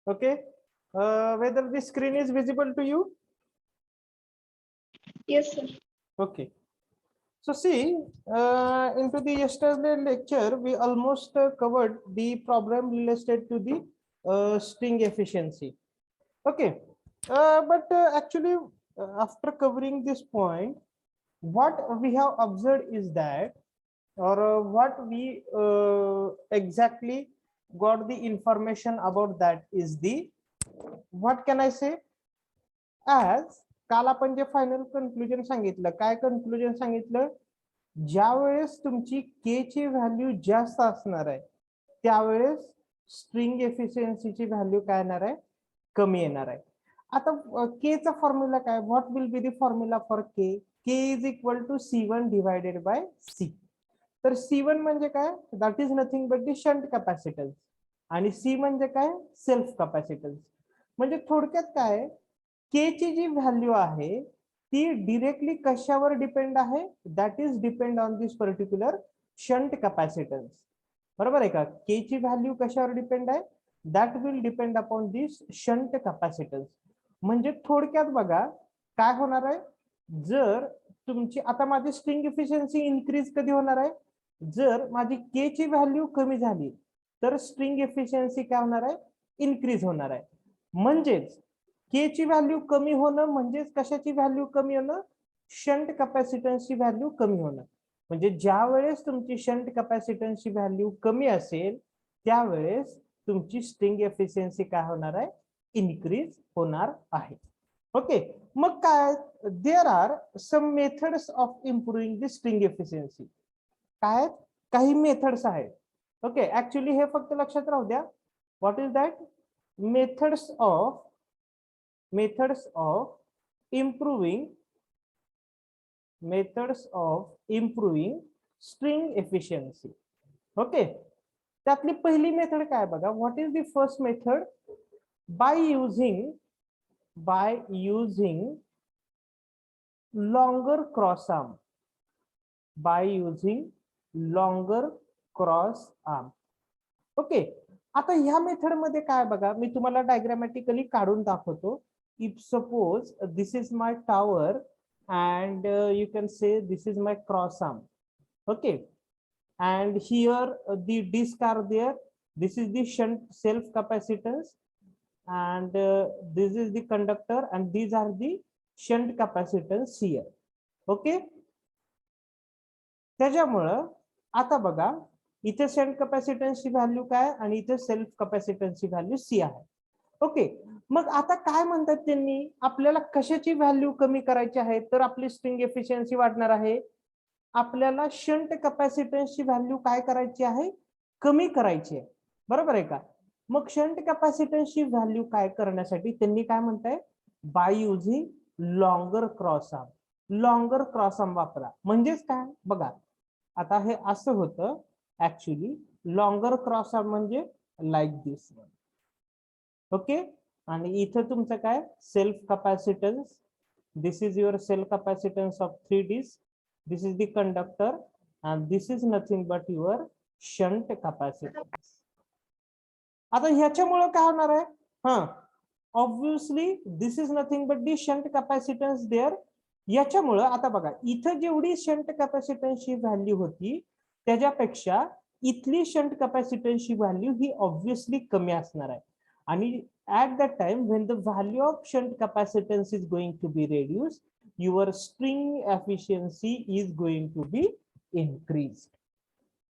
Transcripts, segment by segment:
Okay, whether the screen is visible to you? Yes, sir. Okay. So see, into the yesterday lecture, we almost covered the problem related to the string efficiency. Okay, but actually, after covering this point, what we have observed is that, or what we exactly got the information about that is the, what can I say, as काल आपण जे final conclusion सांगितलं, काय conclusion सांगितलं, ज्या वेळेस तुमची के ची व्हॅल्यू जास्त असणार आहे त्यावेळेस स्ट्रिंग एफिशियन्सीची व्हॅल्यू काय येणार आहे, कमी येणार आहे. आता के चा फॉर्म्युला काय, what will be the formula for K, K is equal to C1 divided by C. तर C1 म्हणजे काय, that is nothing but the shunt capacitance, आणि सी म्हणजे काय, सेल्फ कॅपॅसिटन्स. म्हणजे थोडक्यात काय, के ची जी व्हॅल्यू आहे ती डिरेक्टली कशावर डिपेंड आहे, that is depend on this particular shunt capacitance. बरोबर आहे का, के ची व्हॅल्यू कशावर डिपेंड आहे, that will depend upon this shunt capacitance. म्हणजे थोडक्यात बघा काय होणार आहे, जर तुमची आता माझी स्ट्रिंग एफिशियन्सी इन्क्रीज कधी होणार आहे, जर माझी के ची व्हॅल्यू कमी झाली तर स्ट्रिंग एफिशियन्सी काय होणार आहे, इन्क्रीज होणार आहे. म्हणजेच के ची व्हॅल्यू कमी होणं म्हणजेच कशाची व्हॅल्यू कमी होणं, शंट कॅपॅसिटन्सची व्हॅल्यू कमी होणं. म्हणजे ज्या वेळेस तुमची शंट कॅपॅसिटन्सची व्हॅल्यू कमी असेल त्यावेळेस तुमची स्ट्रिंग एफिशियन्सी काय होणार आहे, इन्क्रीज होणार आहे. ओके, मग काय, there are some methods of improving the string efficiency. काय, काही मेथड्स आहेत. ओके, ऍक्च्युली हे फक्त लक्षात राहू द्या, what is that, methods of improving string efficiency. Okay, त्यातली पहिली मेथड काय बघा, what is the first method, bye using longer cross arm, okay. आता ह्या मेथड मध्ये काय बघा, मी तुम्हाला डायग्रामॅटिकली काढून दाखवतो. If suppose this is my tower and you can say this is my cross arm. Okay, and here the disc are there, this is the shunt self capacitance, and this is the conductor, and these are the shunt capacitance here. Okay, त्याच्यामुळं आता बघा इथे shunt कॅपॅसिटन्सची value काय आणि इथे self कॅपॅसिटन्सची value C आहे. Okay, मग आता काय म्हणतात त्यांनी, आपल्याला कशाची व्हॅल्यू कमी करायची आहे तर आपली स्ट्रिंग एफिशियन्सी वाढणार आहे, आपल्याला शंट कॅपॅसिटन्सची व्हॅल्यू काय करायची आहे, कमी करायची आहे. बरोबर आहे का, मग शंट कॅपॅसिटन्सची व्हॅल्यू काय करण्यासाठी त्यांनी काय म्हणताय, by using longer cross arm. Longer cross arm वापरा म्हणजेच काय बघा, आता हे असं होतं ऍक्च्युली, लॉंगर क्रॉस आर्म म्हणजे लाईक दिस वन. ओके, आणि इथं तुमचं काय, self capacitance, this is your self capacitance of 3 disc, this is the conductor, and this is nothing but your shunt capacitance. आता ह्याच्यामुळे काय होणार आहे, हा obviously this is nothing but the shunt capacitance there. याच्यामुळं आता बघा इथं जेवढी शंट कॅपॅसिटन्सची व्हॅल्यू होती त्याच्यापेक्षा इथली शंट कॅपॅसिटन्सची व्हॅल्यू ही ऑब्विसली कमी असणार आहे. आणि at that time when the value of shunt capacitance is going to be reduced, your string efficiency is going to be increased.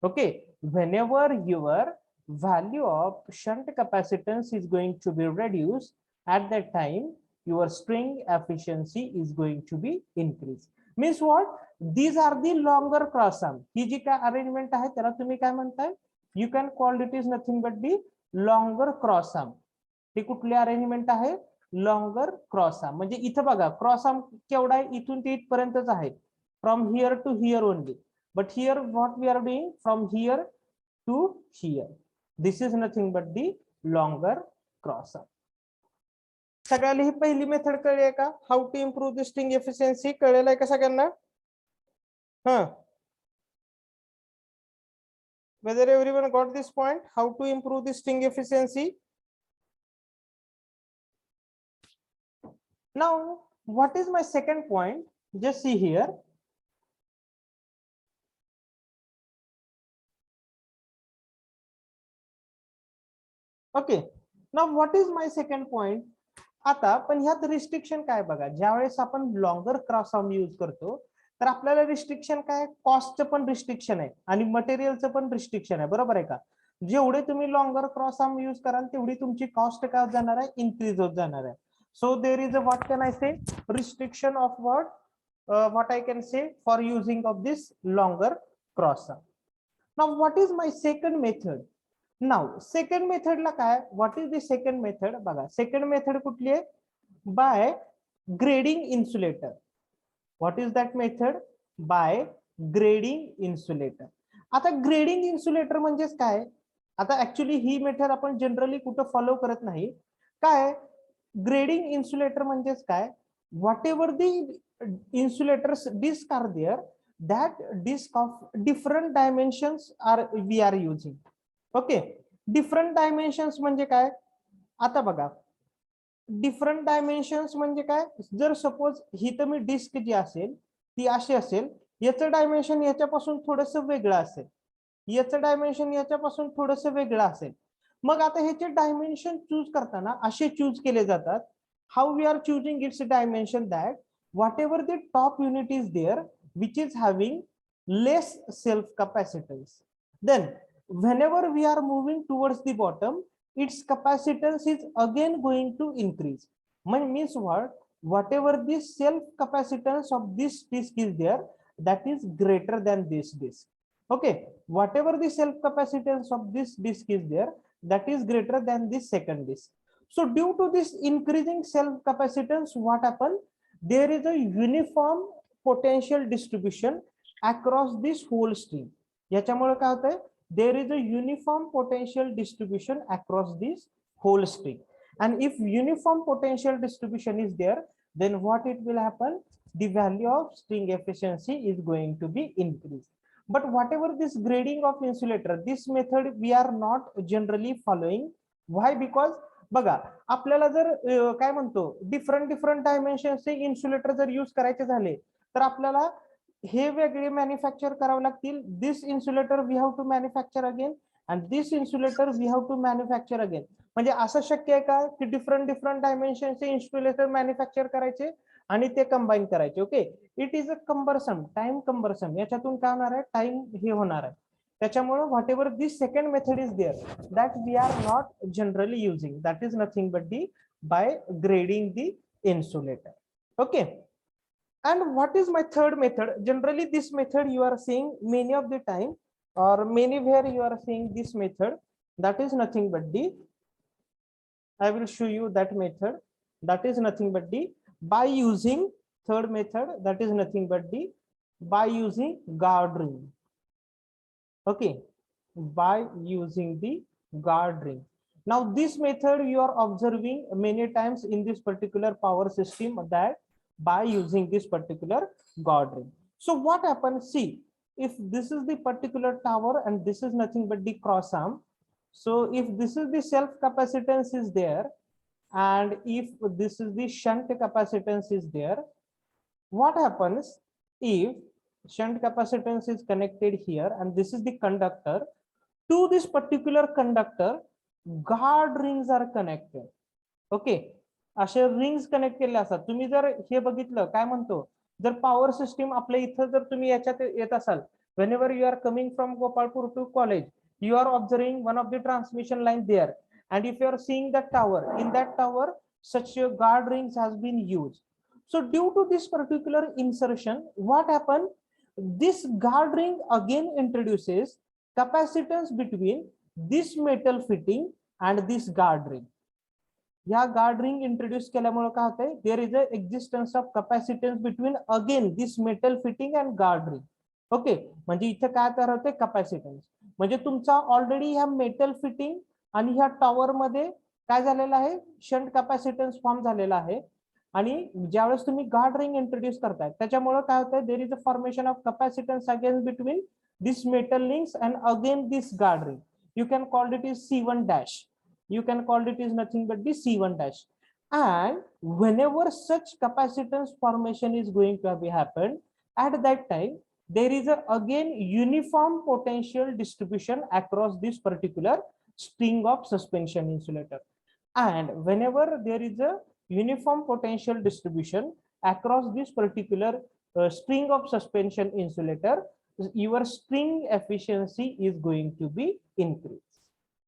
Okay, whenever your value of shunt capacitance is going to be reduced, at that time your string efficiency is going to be increased. Means what, these are the longer cross arm. ही जी काय arrangement आहे त्याला तुम्ही काय म्हणताय, you can call it is nothing but the longer cross arm. ती कुठली arrangement आहे, longer cross arm. म्हणजे इथं बघा क्रॉस आर्म केवढा आहे, इथून ते इथपर्यंतच आहे, from here to here only. But here what we are doing, from here to here, this is nothing but the longer cross arm. सगळ्याला ही पहिली मेथड कळली आहे का, how to improve the string efficiency, कळलेलं आहे का सगळ्यांना? हा, whether everyone got this point, how to improve the string efficiency? Now, what is my second point? Just see here. Okay. Now, what is my second point? आता पण ह्यात restriction काय बघा, ज्यावेळेस आपण लॉंगर क्रॉस आर्म यूज करतो तर आपल्याला रिस्ट्रिक्शन काय, कॉस्टचं पण रिस्ट्रिक्शन आहे आणि मटेरियलचं पण रिस्ट्रिक्शन आहे, बरोबर आहे का? जेवढे तुम्ही लॉंगर क्रॉस आर्म यूज कराल तेवढी तुमची कॉस्ट काय होत जाणार आहे, इन्क्रीज होत जाणार आहे. So there is a what can I say, restriction of what I can say for using of this longer cross arm. Now what is my second method? Now second method ला काय, what is the second method बघा, second method कुठली आहे, by grading insulator. What is that method? By grading insulator. आता grading insulator म्हणजेच काय, आता actually ही method आपण जनरली कुठं फॉलो करत नाही. काय ग्रेडिंग इन्सुलेटर म्हणजेच काय, what ever the insulators disc are there, that disc of different dimensions are we are using. Okay, different dimensions म्हणजे काय, आता बघा डिफरंट डायमेन्शन्स म्हणजे काय, जर सपोज ही तर मी डिस्क जी असेल ती अशी असेल, याचं डायमेन्शन याच्यापासून थोडस वेगळं असेल, याचं डायमेन्शन याच्यापासून थोडस वेगळं असेल. मग आता ह्याचे डायमेन्शन चूज करताना असे चूज केले जातात. How we are choosing its dimension, that whatever the top unit is there which is having less self capacitance, then whenever we are moving towards the bottom its capacitance is again going to increase. Means what, whatever the self capacitance of this disk is there, that is greater than this disk. Okay, whatever the self capacitance of this disk is there, that is greater than this second disk. So due to this increasing self capacitance, what happens, there is a uniform potential distribution across this whole string. याच्यामुळे काय होतंय, there is a uniform potential distribution across this whole string. And if uniform potential distribution is there, then what it will happen, the value of string efficiency is going to be increased. But whatever this grading of insulator, this method we are not generally following. Why? Because बघा आपल्याला जर काय म्हणतो different डायमेन्शनचे insulator जर use करायचे झाले तर आपल्याला हे वेगळे मॅन्युफॅक्चर करावे लागतील. This insulator we have to manufacture again and this insulator we have to manufacture again. म्हणजे असं शक्य आहे का की डिफरंट डायमेन्शनचे इन्सुलेटर मॅन्युफॅक्चर करायचे आणि ते कंबाईन करायचे. Okay, it is a cumbersome, time cumbersome, याच्यातून काय होणार आहे, टाइम हे होणार आहे. त्याच्यामुळे whatever this second method is there, that we are not generally using, that is nothing but the by grading the insulator. Okay, and what is my third method? Generally this method you are seeing many of the time or many where you are seeing this method, that is nothing but the, I will show you that method, that is nothing but the by using third method, that is nothing but the by using guard ring. Okay, by using the guard ring. Now this method you are observing many times in this particular power system, that by using this particular guard ring. So what happens, see, if this is the particular tower and this is nothing but the cross arm, so if this is the self capacitance is there and if this is the shunt capacitance is there, what happens if shunt capacitance is connected here and this is the conductor, to this particular conductor guard rings are connected. Okay, असे rings connect केले असतात. तुम्ही जर हे बघितलं काय म्हणतो, जर पॉवर सिस्टीम आपल्या इथं जर तुम्ही याच्यात येत असाल, whenever you are coming from Gopalpur to college, you are observing one of the transmission line there, and if you are seeing that tower, in that tower such a guard rings has been used. So due to this particular insertion, what happened, this guard ring again introduces capacitance between this metal fitting and this guard ring. या guard ring introduce केल्यामुळे काय होतंय, there is a existence of capacitance between again this metal fitting and guard ring. Okay, म्हणजे इथे काय तयार होते, capacitance. म्हणजे तुमचा ऑलरेडी ह्या मेटल फिटिंग आणि ह्या टॉवर मध्ये काय झालेलं आहे, शंट कॅपॅसिटन्स फॉर्म झालेला आहे. आणि ज्यावेळेस तुम्ही गार्ड रिंग इंट्रोड्यूस करताय त्याच्यामुळे काय होतंय, there is a formation of capacitance again between this metal links and again this guard ring. You can call it is C1 dash. You can call it is nothing but the C1 dash. and whenever such capacitance formation is going to be happen, at that time there is a again uniform potential distribution across this particular string of suspension insulator. And whenever there is a uniform potential distribution across this particular string of suspension insulator, your string efficiency is going to be increased.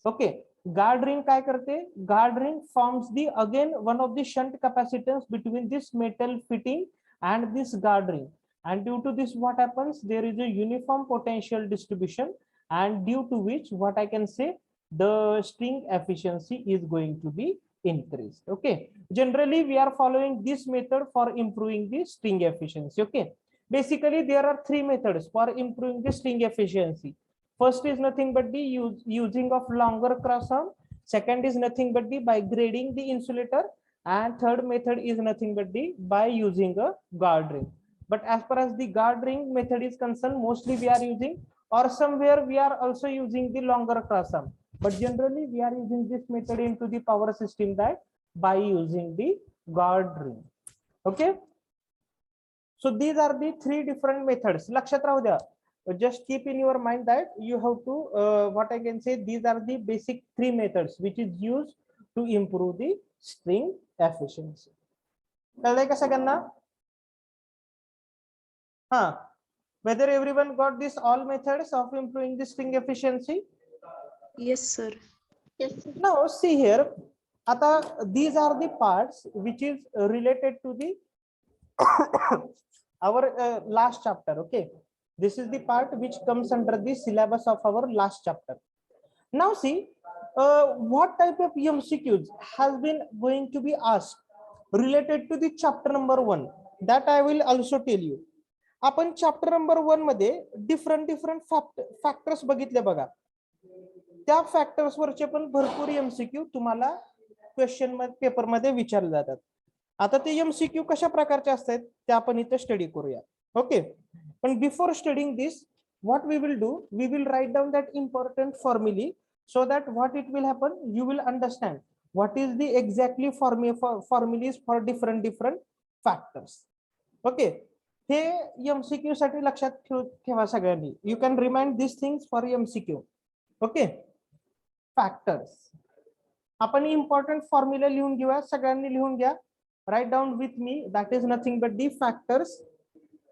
Okay, guard ring काय करते? Guard ring forms the again one of the shunt capacitance between this metal fitting and this guard ring, and due to this what happens, there is a uniform potential distribution, and due to which what I can say, the string efficiency is going to be increased. Okay, generally we are following this method for improving the string efficiency. Okay, basically there are three methods for improving the string efficiency. First is nothing but the using of longer cross arm. Second is nothing but the by grading the insulator, and third method is nothing but the by using a guard ring. But as far as the guard ring method is concerned, mostly we are using, or somewhere we are also using the longer cross arm, but generally we are using this method into the power system, that by using the guard ring. Okay, so these are the three different methods. Lakshat rahu dya. Just keep in your mind that you have to what I can say, these are the basic three methods which is used to improve the string efficiency. कळलंय का सगळ्यांना? Whether everyone got this all methods of improving the string efficiency? Yes, sir. Yes, sir. Now see here, these are the parts which is related to the our last chapter. Okay, this is the part which comes under the syllabus of our last chapter. Now see, what type of MCQs has been going to be asked related to the chapter number 1, that I will also tell you. आपण chapter number 1 मध्ये different factors बघितले बघा. त्या factors वरचे पण भरपूर MCQ तुम्हाला question paper मध्ये विचारले जातात. आता ते MCQ कशा प्रकारचे असतात ते आपण इथे स्टडी करूया. ओके, पण before studying this, what we will do, we will write down that important formulae, so that what it will happen, you will understand what is the exactly formulas for different factors. Okay, हे MCQ साठी लक्षात ठेवा सगळ्यांनी. You can remind these things for MCQ. Okay, factors. आपण important formula लिहून घेऊया, सगळ्यांनी लिहून घ्या. Write down with me, that is nothing but the factors.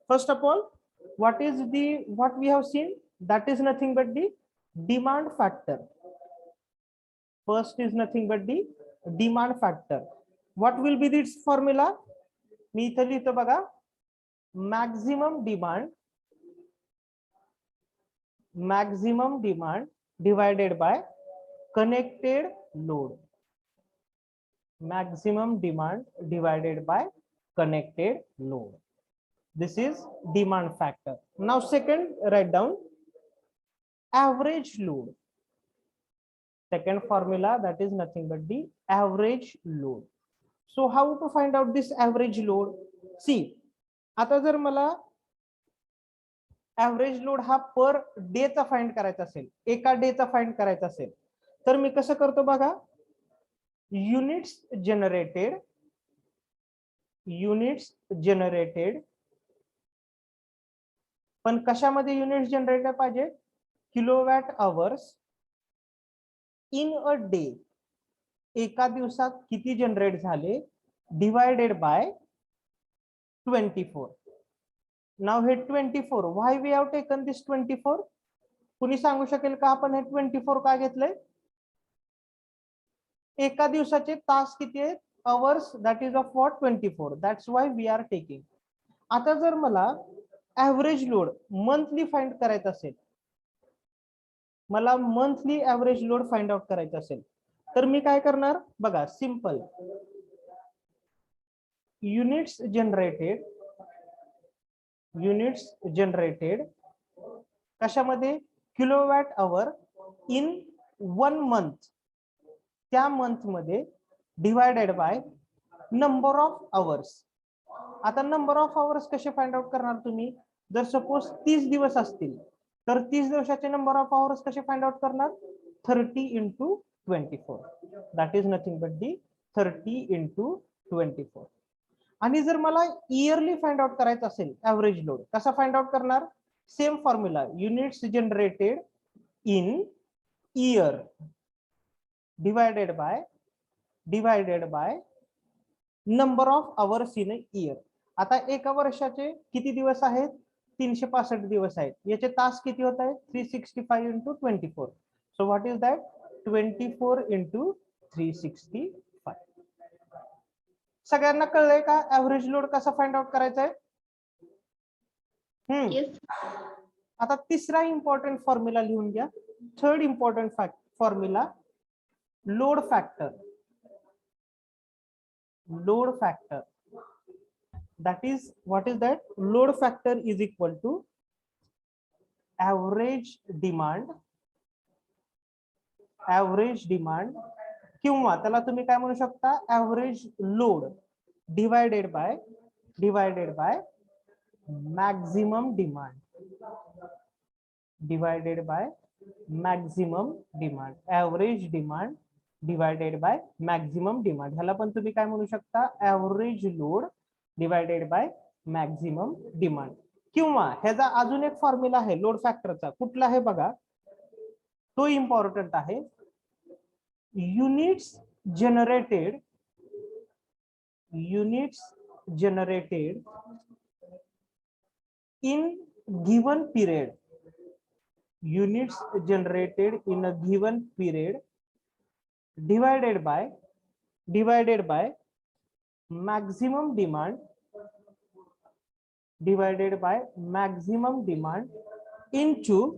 First of all, what we have seen, that is nothing but the demand factor. First is nothing but the demand factor. What will be this formula? मी इथे लिहितो बघा, maximum demand divided by connected load. Maximum demand divided by connected load. This is demand factor. Now second, write down average load. Second formula, that is nothing but the average load. So how to find out this average load? See, आता जर मला average load हा per day चा find करायचा असेल, एका day चा find करायचा असेल, तर मी कसं करतो बघा, युनिट्स जनरेटेड, पण कशामध्ये युनिट्स जनरेटेड पाहिजे, kilowatt hours in a day, एका दिवसात किती जनरेट झाले, डिवाइडेड बाय 24. Now हे 24, why we have taken this 24? कुणी सांगू शकेल का आपण हे 24 का घेतलंय? एका दिवसाचे तास किती आहेत, hours, that is of what, 24. That's why we are taking. आता जर मला ऍव्हरेज लोड मंथली फाइंड करायचं असेल, मला monthly average load find out करायचं असेल, तर मी काय करणार बघा, सिंपल, युनिट्स जनरेटेड कशामध्ये, किलोवॅट आवर इन 1 मंथ, त्या मंथ मध्ये divided by number of hours. आता नंबर ऑफ आवर्स कसे फाइंड आउट करणार तुम्ही, जर सपोज 30 दिवस असतील तर 30 दिवसाचे नंबर ऑफ आवर्स कसे फाइंड आउट करणार, 30 into 24, that is nothing but the 30 into 24. आणि जर मला इयरली फाइंड आउट करायचं असेल ऍव्हरेज लोड, कसा फाइंड आउट करणार? Same formula, units generated in year divided by number of hours in a year. आता एका वर्षाचे किती दिवस आहेत? 365 दिवस आहेत. याचे तास किती होत आहेत? 365 into 24. So what is that? 24 into 365. सगळ्यांना कळलंय का ऍव्हरेज लोड कसा फाइंड आउट करायचा आहे? येस आता तिसरा इम्पॉर्टंट फॉर्म्युला लिहून घ्या. Third important formula, load factor. Load factor, that is, what is that? Load factor is equal to average demand किंवा त्याला तुम्ही काय म्हणू शकता? Average load divided by maximum demand. Average demand divided by maximum demand. ह्याला पण तुम्ही काय म्हणू शकता? Average load divided by maximum demand. किंवा ह्याचा अजून एक फॉर्म्युला आहे लोड फॅक्टरचा. कुठला आहे बघा? तो इम्पॉर्टंट आहे. Units generated in given period. Units generated in a given period divided by maximum demand into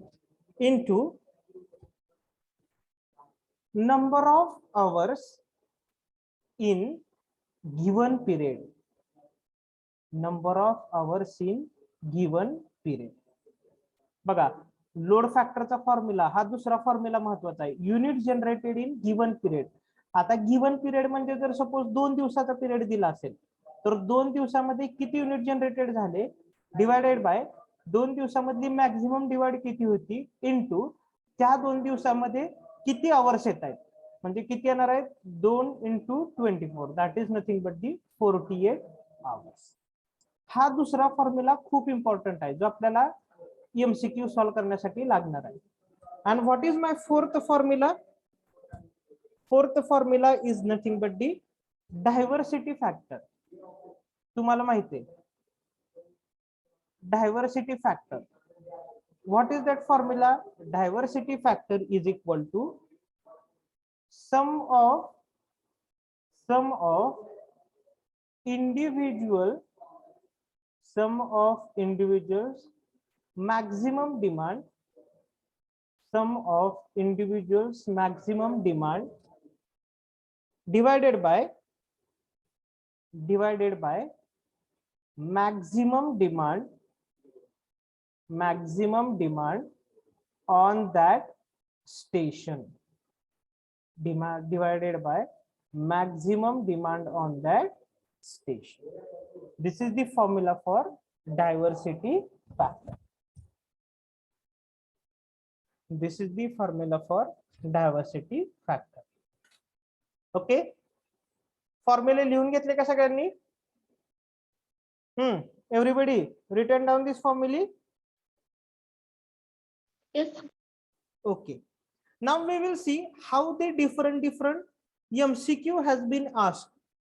number of hours in given period. बघा, लोड फॅक्टरचा फॉर्म्युला हा दुसरा फॉर्म्युला महत्वाचा आहे. Unit generated in given period. आता given period म्हणजे जर suppose 2 दिवसाचा period दिला असेल तर 2 दिवसामध्ये किती युनिट जनरेटेड झाले डिवायडेड बाय 2 दिवसामधली मॅक्झिमम डिवाइड किती होती इनटू त्या 2 दिवसामध्ये किती आवर्स येत आहेत, म्हणजे किती येणार आहेत? 2 into 24, that is nothing but the 48 hours. हा दुसरा फॉर्म्युला खूप इम्पॉर्टंट आहे जो आपल्याला एमसीक्यू सॉल्व्ह करण्यासाठी लागणार आहे. And what is my fourth formula? Fourth formula is nothing but the diversity factor. तुम्हाला माहिती आहे diversity factor. What is that formula? Diversity factor is equal to sum of individuals maximum demand divided by maximum demand on that station. Divided by maximum demand on that station. This is the formula for diversity factor. This is the formula for diversity factor. Okay, फॉर्म्युले लिहून घेतले का सगळ्यांनी? Everybody return down this फॉर्म्युले. Yes Okay, now we will see how the different MCQ has been asked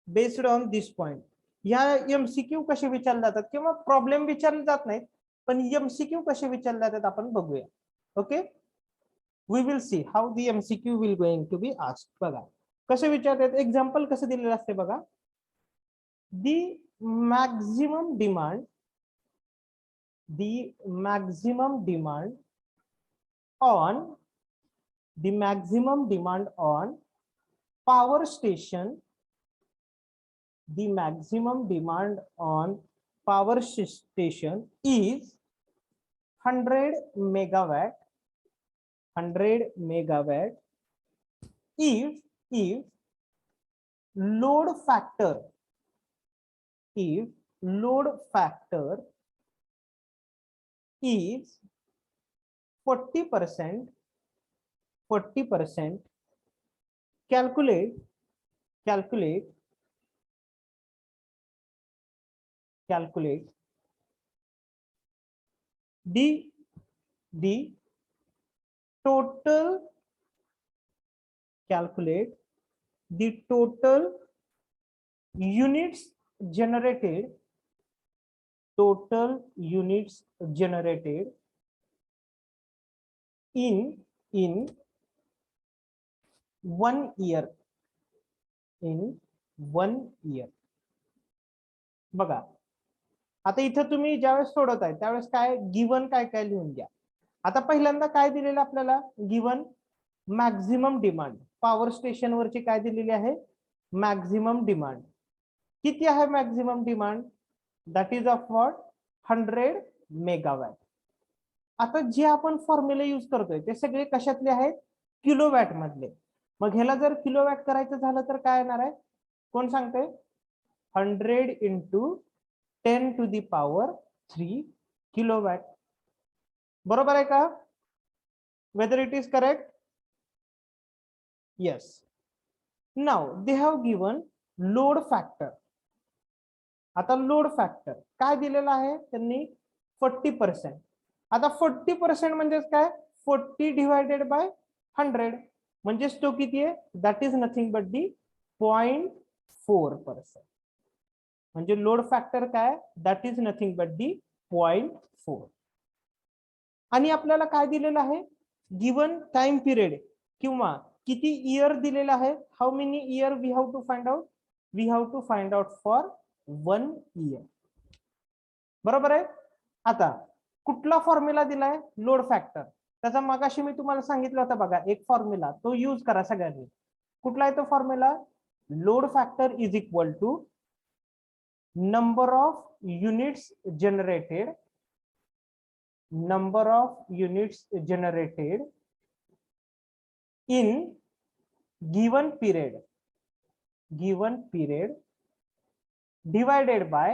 based on this point. या MCQ कसे विचारले जातात किंवा प्रॉब्लेम विचारले जात नाहीत पण MCQ कसे विचारले जातात आपण बघूया. Okay, we will see how the MCQ will going to be asked. बघा कसे विचारतात. एक्झाम्पल कसं दिलेलं असते बघा. The maximum demand on power station. The maximum demand on power station is 100 megawatt. If load factor is 40%, calculate calculate the total calculate the total units generated in 1 year बघा आता इथं तुम्ही ज्यावेळेस सोडत आहे त्यावेळेस काय गिवन काय काय लिहून घ्या. आता पहिल्यांदा काय दिलेलं आपल्याला given maximum demand power station वरची काय दिलेली आहे मॅक्झिमम डिमांड किती आहे maximum demand that is of what 100 megawatt. आता जे आपण फॉर्म्युला यूज करतोय ते सगळे कशातले आहेत किलोवॅट मधले. मग ह्याला जर किलोवॅट करायचं झालं तर काय येणार आहे कोण सांगते 100 into 10 to the power 3 kilowatt. बरोबर आहे का whether it is correct? Yes. Now they have given load factor. आता लोड फॅक्टर काय दिलेला आहे त्यांनी 40%. आता 40% म्हणजेच काय 40 डिवायडेड बाय 100 म्हणजेच तो किती आहे दॅट इज नथिंग बट दी 0.4%. म्हणजे लोड फॅक्टर काय दॅट इज नथिंग बट दी 0.4. आणि आपल्याला काय दिलेलं आहे गिवन टाइम पिरियड किंवा किती इयर दिलेला आहे how many year we have to find out for 1 year. बरोबर आहे. आता कुठला फॉर्म्युला दिलाय लोड फॅक्टर त्याचा मगाशी मी तुम्हाला सांगितलं होतं बघा एक फॉर्म्युला तो यूज करा सगळ्यांनी. कुठला आहे तो formula load factor is equal to number of units generated in given period divided by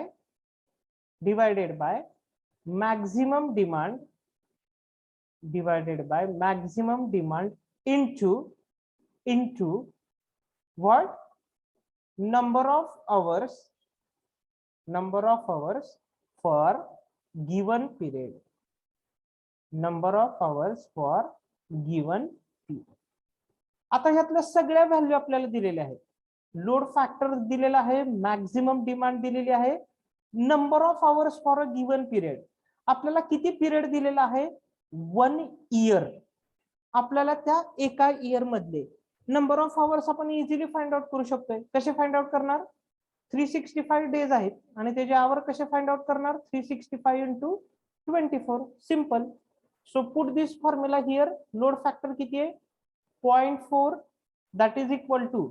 maximum demand into what number of hours for given period. आता ह्यातल्या सगळ्या व्हॅल्यू आपल्याला दिलेल्या आहेत. लोड फॅक्टर दिलेला आहे मॅक्झिमम डिमांड दिलेली आहे number of hours for a given period. आपल्याला किती पिरियड दिलेला आहे 1 year. आपल्याला त्या एका इयर मधले नंबर ऑफ आवर्स आपण इझिली फाइंड आउट करू शकतोय. कसे फाइंड आउट करणार 365 डेज आहेत आणि त्याचे आवर कसे फाइंड आउट करणार 365 into 24 simple. So put this formula here. Load factor किती आहे 0.4 that is equal to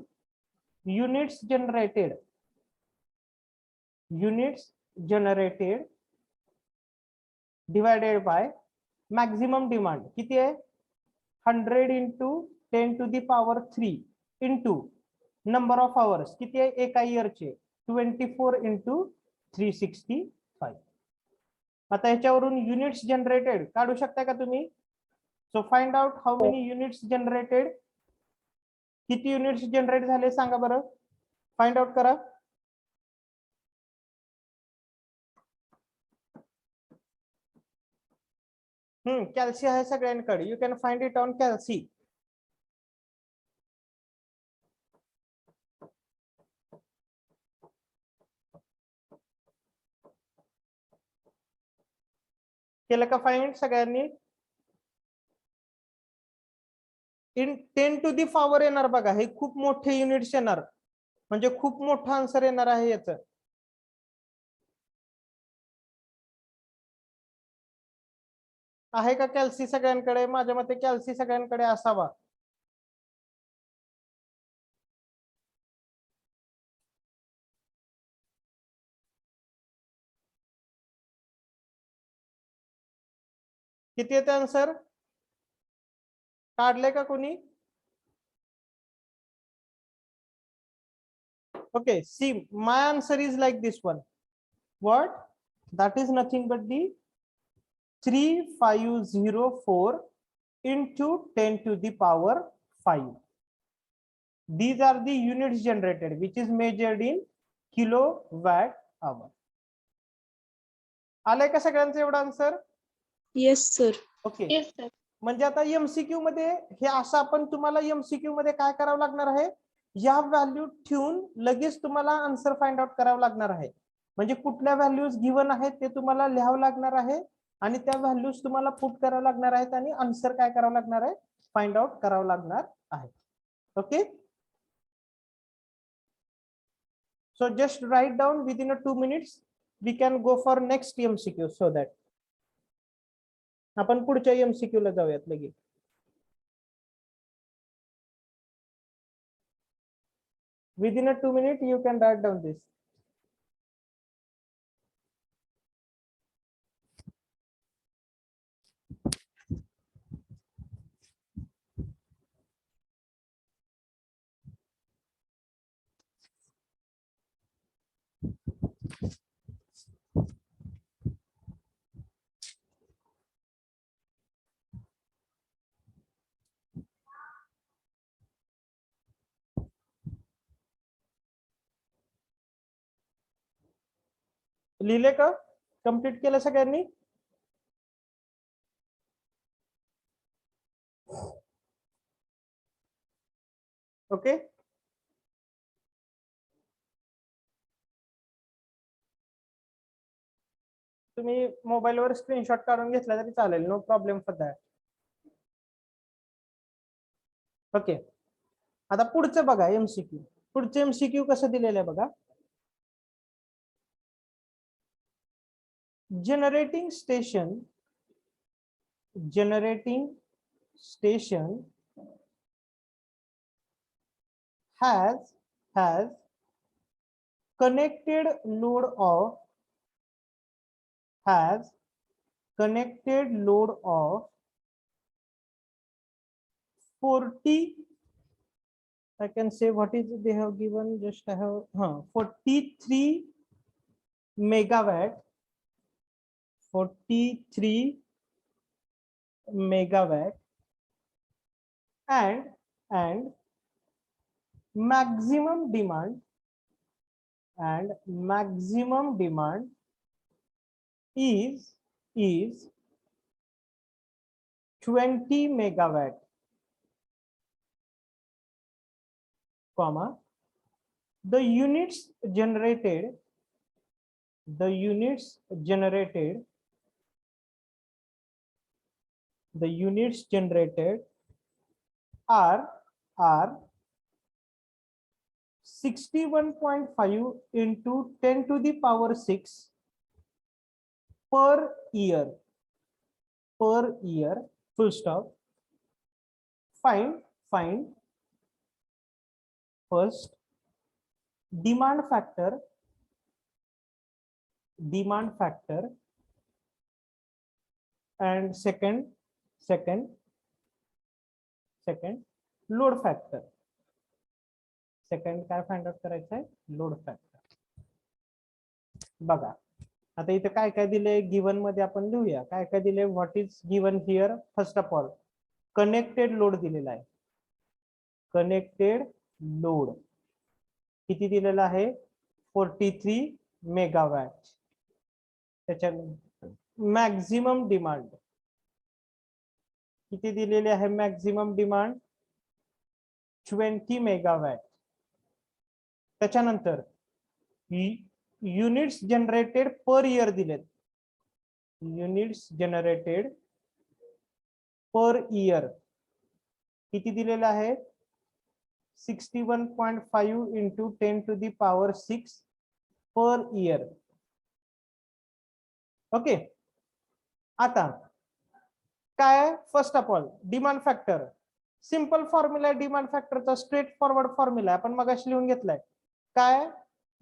units generated divided by maximum demand किती आहे 100 into 10 to the power 3 into number of hours किती आहे एका इयरचे 24 into 365. आता याच्यावरून युनिट्स जनरेटेड काढू शकता का तुम्ही. So find out how many units generated किती युनिट्स जनरेट झाले सांगा बरं फाइंड आउट करा. कॅल्सी आहे सगळ्यांकडे you can find it on calci. केलं का फाइंड सगळ्यांनी. इन 10 to the power येणार बघा हे खूप मोठे युनिट्स येणार म्हणजे खूप मोठा आन्सर येणार आहे याचं. आहे का कॅल्सी सगळ्यांकडे. माझ्या मते कॅल्सी सगळ्यांकडे असावा. किती येते आन्सर काढले का कोणी. okay see my answer is like this one what that is nothing but the 3504 into 10 to the power 5 These are the units generated which is measured in kilowatt hour. आलंय का सगळ्यांचं एवढं आन्सर? Yes sir. ओके. म्हणजे आता MCQ मध्ये हे असं आपण तुम्हाला एमसीक्यू मध्ये काय करावं लागणार आहे, या व्हॅल्यू ठेवून लगेच तुम्हाला आन्सर फाइंड आउट करावं लागणार आहे. म्हणजे कुठल्या व्हॅल्यूज गिवन आहेत ते तुम्हाला लिहावं लागणार आहे आणि त्या व्हॅल्यूज तुम्हाला पुट करावं लागणार आहेत आणि आन्सर काय करावं लागणार आहे, फाइंड आउट करावं लागणार आहे. Okay. So just write down within a 2 minutes. We can go for next MCQ so that आपण पुढच्या MCQ ला जाऊयात लगेच. Within a 2 minutes you can write down this. लिहिले का? कंप्लीट केलं सगळ्यांनी? ओके. तुम्ही मोबाईलवर स्क्रीनशॉट काढून घेतला तरी चालेल, no problem for that. Okay. आता पुढचं बघा एमसीक्यू. पुढचे एमसीक्यू कसं दिलेलं आहे बघा. generating station has connected load of 40, I can say what is they have given, just I have 43 megawatt, 43 megawatt and maximum demand is 20 megawatt, comma, the units generated are 61.5 into 10 to the power 6 per year, full stop. Find first demand factor and second load factor. Second काय find out करायचं आहे, load factor. बघा आता इथे काय काय दिले given मध्ये आपण लिहूया. काय काय दिले, what is given here. First of all connected load दिलेला आहे. कनेक्टेड लोड किती दिलेला आहे, 43 मेगावॅट. त्याच्यानंतर मॅक्झिमम डिमांड किती दिलेली आहे, मॅक्झिमम डिमांड 20 मेगावॅट. त्याच्यानंतर युनिट्स जनरेटेड पर इयर दिलेत. युनिट्स जनरेटेड पर इयर किती दिलेलं आहे, 61.5 into 10 to the power 6 per year. Okay. आता काय, first of all demand factor. Simple formula demand फॅक्टरचा, स्ट्रेट फॉरवर्ड फॉर्म्युला आपण मगाशी लिहून घेतलाय. काय,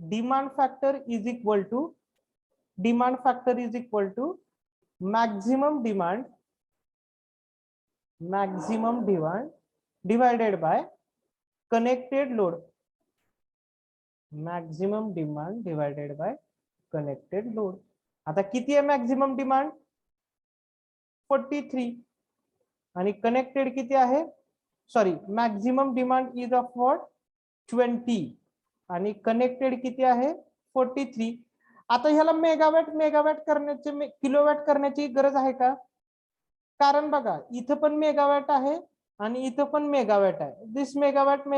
demand factor is equal to maximum demand divided by connected load. Maximum demand divided by connected load. आता किती आहे मॅक्झिमम डिमांड, 43 आणि कनेक्टेड किती आहे, sorry maximum demand is of what, 20 आणि कनेक्टेड किती आहे 43. आता ह्याला मेगावॅट करण्याचे किलोवॅट करण्याची गरज आहे का? कारण बघा इथं पण मेगावॅट आहे आणि इथं पण मेगावॅट आहे. दिस megawatt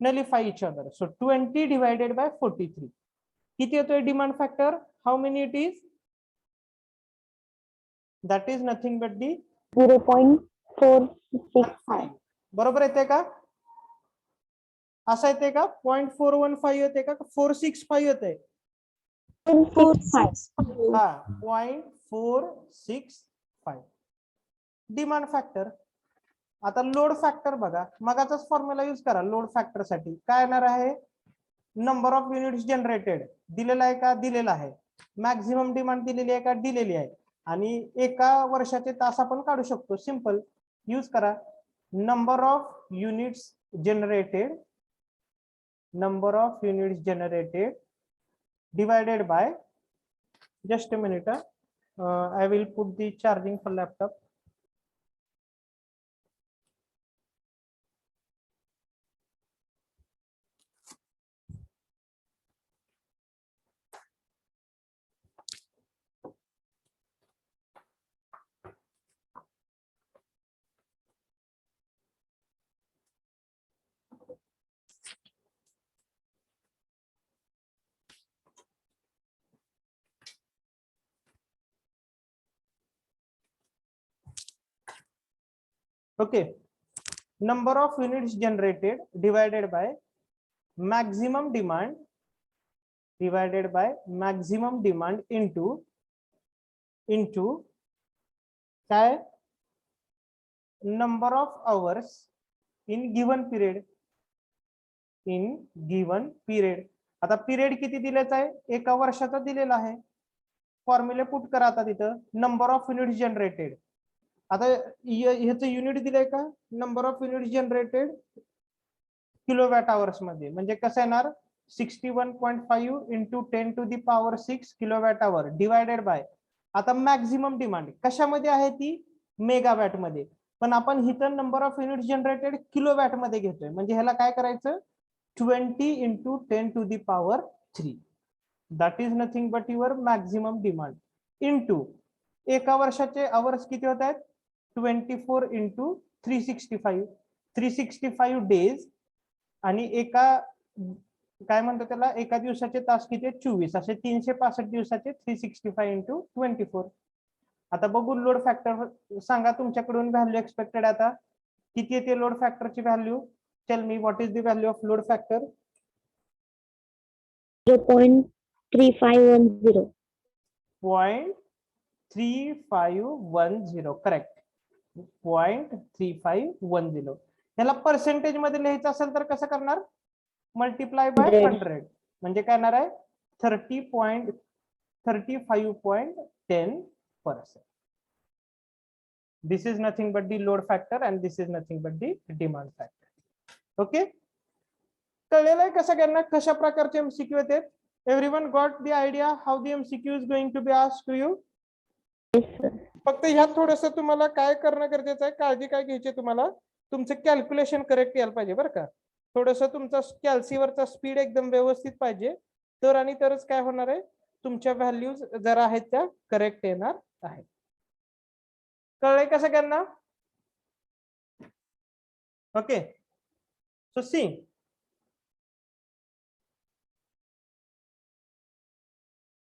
nullify each other. So 20 divided by 43. किती येतोय demand factor? How many it is? That is nothing but the 0.465. बरोबर येते का? असं येते का? 0.415 येते का? 465 येते? 465. हा 0.465 डिमांड फॅक्टर. आता लोड फॅक्टर बघा, मगाचाच फॉर्म्युला यूज करा. लोड फॅक्टर साठी काय येणार आहे? नंबर ऑफ युनिट्स जनरेटेड दिलेला आहे का? दिलेला आहे. मॅक्झिमम डिमांड दिलेली आहे का? दिलेली आहे. आणि एका वर्षाचे तास आपण काढू शकतो. सिंपल यूज करा. Number of units generated divided by, just a minute, I will put the charging for laptop. Okay, number of units generated divided by maximum demand into काय? number of hours in given period. आता period किती दिलेला आहे? एका वर्षाचा दिलेला आहे. फॉर्म्युले put करा आता तिथं. Number of units generated. आता ह्याचं युनिट दिलंय का? Number of units generated kilowatt hours मध्ये. म्हणजे कसं येणार? 61.5 into 10 to the power 6 kilowatt hour divided by. आता मॅक्झिमम डिमांड कशामध्ये आहे? ती मेगावॅट मध्ये. पण आपण इथं number of units generated kilowatt मध्ये घेतोय. म्हणजे ह्याला काय करायचं? 20 into 10 to the power 3. That is nothing but your maximum demand into एका वर्षाचे आवर्स किती होत आहेत? 24 इंटू 365 डेज. आणि एका काय म्हणतो त्याला? एका दिवसाचे तास किती आहेत? 24. असे 365 दिवसाचे 365 इंटू 24. आता बघू लोड फॅक्टर. सांगा तुमच्याकडून व्हॅल्यू एक्सपेक्टेड. आता किती येते लोड फॅक्टरची value? Tell me what is the value of load factor? 0.3510. 0.3510. Correct. 0.3510. ह्याला पर्सेंटेज मध्ये लिहायचं असेल तर कसं करणार? Multiply by 100. म्हणजे काय येणार आहे? 35.10%. This is nothing but the load factor and this is nothing but the demand factor. Okay, कळलेलं आहे कसं करणार? कशा प्रकारचे एमसीक्यू येतात? Everyone got the idea how the MCQ is going to be asked to you? फक्त ह्यात थोडंसं तुम्हाला काय करणं गरजेचं आहे? काळजी काय घ्यायची तुम्हाला? तुमचं कॅल्क्युलेशन करेक्ट यायला पाहिजे बरं का. थोडंसं तुमचा कॅल्सीवरचा स्पीड एकदम व्यवस्थित पाहिजे. तर आणि तरच काय होणार आहे? तुमच्या व्हॅल्यूज जरा आहेत त्या करेक्ट येणार आहेत. कळलंय कसं करणार? Okay, so C